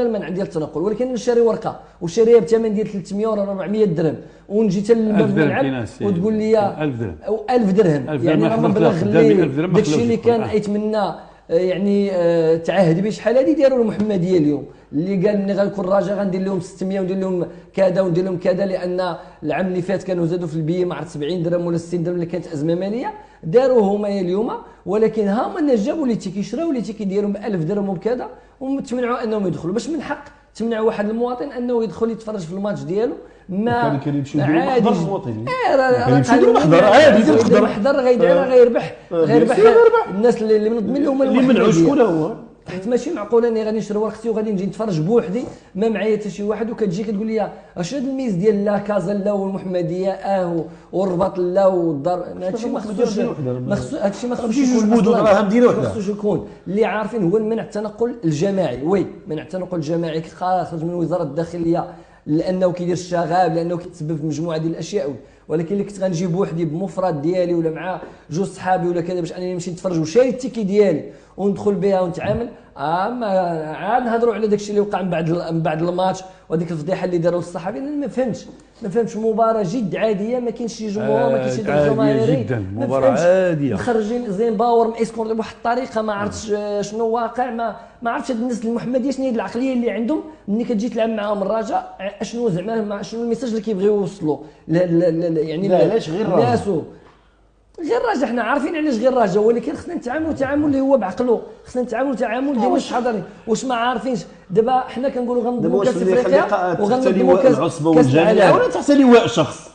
المنع ديال التنقل، ولكن نشري ورقه وشاريها بثمن ديال 300 ولا 400 درهم ونجي حتى للملعب وتقول لي 1000 درهم، يعني راه مبلغ اللي داكشي اللي كان يتمنى يعني تعهد به شحال هذه داروا المحمديه اليوم، اللي قال ملي غنكون راجع غندير لهم 600 وندير لهم كذا وندير لهم كذا، لان العام اللي فات كانوا زادوا في البي ما عرفت 70 درهم ولا 60 درهم اللي كانت ازمه ماليه، داروا هما اليوم، ولكن ها هما الناس جابوا اللي تيكيشراو اللي تيكيديروا ب 1000 درهم وبكذا وتمنعوا انهم يدخلوا. باش من حق تمنع واحد المواطن انه يدخل يتفرج في الماتش ديالو؟ ما كان يمشيو يديروا محضر المواطنين، راه يديروا محضر عادي، يدير محضر غيربح الناس اللي منظمين لهم اللي منعوا شكون هو. حيت ماشي معقوله اني غادي نشري ورقتي وغادي نجي نتفرج بوحدي ما معايا حتى شي واحد، وكتجي كتقول لي اش هذا الميز ديال لا كازا لا والمحمديه والرباط لا والدار، هادشي ما خصوش هادشي ما خصوش يكون خصوش يكون اللي عارفين هو منع التنقل الجماعي. وي منع التنقل الجماعي خارج من وزاره الداخليه لانه كيدير الشغاب، لانه كيتسبب في مجموعه ديال الاشياء، ولكن اللي كنت غنجي بوحدي بمفرد ديالي ولا مع جوج صحابي ولا كذا باش انني نمشي نتفرج وشاري التيكي ديالي وندخل بها ونتعامل، ما عاد نهضروا على داكشي اللي وقع من بعد الماتش وهذيك الفضيحه اللي داروا الصحفيين. انا ما فهمتش مباراه جد عاديه، ما كاينش شي جمهور، ما كاينش شي جماهيري جدا، مباراه عاديه مخرجين زين باور ماسكون بواحد الطريقه ما عرفتش شنو واقع، ما عرفتش هاد الناس المحمديه شنو هي العقليه اللي عندهم ملي كتجي تلعب معاهم الرجاء، شنو زعما شنو الميساج اللي كيبغيو يوصلوا يعني علاش غير الناس غير الرجاء. حنا عارفين علاش غير الرجاء، ولكن خصنا نتعاملوا تعامل اللي هو بعقله، خصنا نتعاملوا تعامل ديال واش حاضرين واش ما عارفينش. دابا حنا كنقولوا غنضموا كاس افريقيا وغنضموا كاس والجامعه ولا تحت لواء شخص،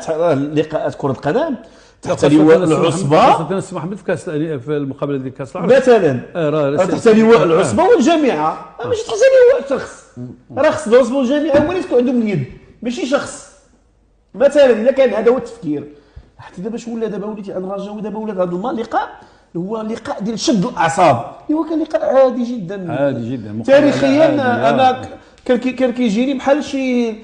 راه لقاءات كره قدم تحت لواء العصبه. خاصة السي محمد في المقابله ديال كاس العرب مثلا تحت لواء العصبه والجامعه، ماشي تحت لواء شخص. راه خص العصبه والجامعه هما اللي تكون عندهم اليد ماشي شخص. مثلا اذا كان هذا هو التفكير، حتى دابا شو ولا دابا وليتي عند الرجاء ودابا ولات هذا اللقاء هو لقاء ديال شد الاعصاب، هو كان لقاء عادي جدا عادي جدا تاريخيا. انا كان كيجيني بحال شي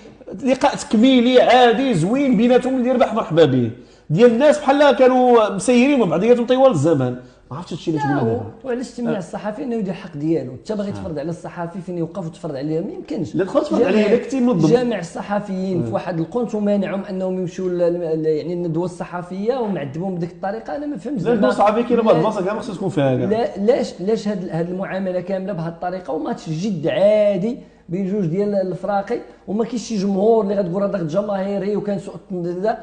لقاء تكميلي عادي زوين بيناتهم اللي يربح مرحبا به، ديال الناس بحال كانوا مسيرين مع بعضياتهم طوال الزمن. ما عرفتش هادشي اللي تقول دابا. وعلاش تمنع الصحفي انه يدير الحق ديالو؟ انت باغي تفرض على الصحفي فين يوقف وتفرض عليه؟ ما يمكنش. لا تدخل تفرض عليه، لا كنتي منظم جامع الصحفيين في واحد القنت ومانعهم انهم يمشوا يعني الندوه الصحفيه ومعذبهم بديك الطريقه. انا ما فهمتش. لا الندوه الصحفيه كاينه بعض البلاصه كاع ما خصها تكون فيها كاع. لا لاش هاد المعامله كامله بهذه الطريقه وماتش جد عادي بين جوج ديال الفراقي وما كاينش شي جمهور اللي غتقول راه ضغط جماهيري وكان سوء التنظيم.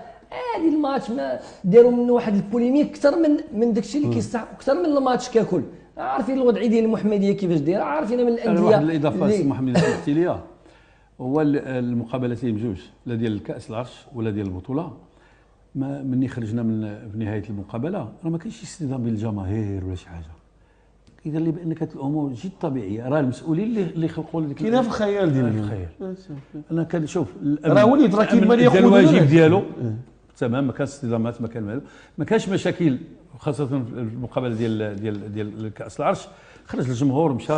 هذه الماتش ما داروا منه واحد البوليميك اكثر من داكشي اللي كيستحق، اكثر من الماتش ككل. عارفين الوضعيه ديال المحمديه كيفاش دايره، عارفين من الانديه. واحد الاضافه السي محمد قلت لي هو المقابلتين بجوج، لا ديال الكاس العرش ولا ديال البطوله، ما مني خرجنا في نهايه المقابله راه ما كاينش اصطدام بين الجماهير ولا شي حاجه. كيدير لي بان كانت الامور جد طبيعيه، راه المسؤولين اللي خلقوا كاينه في الخيال ديالهم. الخيال انا كنشوف راه وليد راه كيما ياخذ الواجب ديالو تمام، ما كانش اصطدامات، ما كانش مشاكل، خاصه في المقابله ديال كاس العرش. خرج الجمهور مشى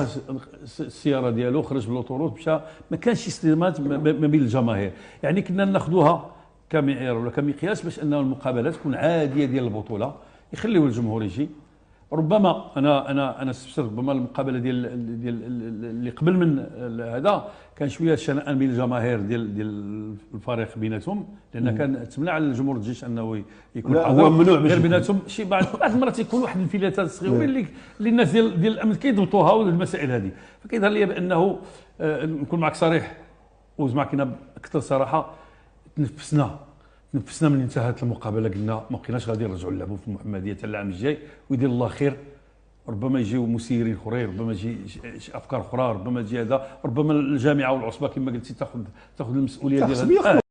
السياره ديالو، خرج بالاوتوروت مشى، ما كانش اصطدامات ما بين الجماهير. يعني كنا ناخذوها كمعيار ولا كمقياس باش ان المقابلات تكون عاديه ديال البطوله، يخليوا الجمهور يجي. ربما انا استفسر ربما المقابله ديال اللي قبل من هذا كان شويه شنآن بين الجماهير ديال الفريق بيناتهم، لان كان تمنع على الجمهور الجيش انه يكون هو ممنوع غير بيناتهم. شي بعض المرات يكون واحد الانفلاتات صغيرين اللي الناس ديال الامن كيضبطوها والمسائل هذه. فكيظهر لي بانه نكون معك صريح وزعما كاينه اكثر صراحه، تنفسنا من انتهت المقابله، قلنا ما بقيناش غادي نرجعوا نلعبوا في المحمديه حتى العام الجاي، ويدير الله خير. ربما يجيو مسيرين اخرين، ربما يجي افكار اخرى، ربما يجي هذا، ربما الجامعه والعصبه كما قلتي تاخذ المسؤوليه ديالها.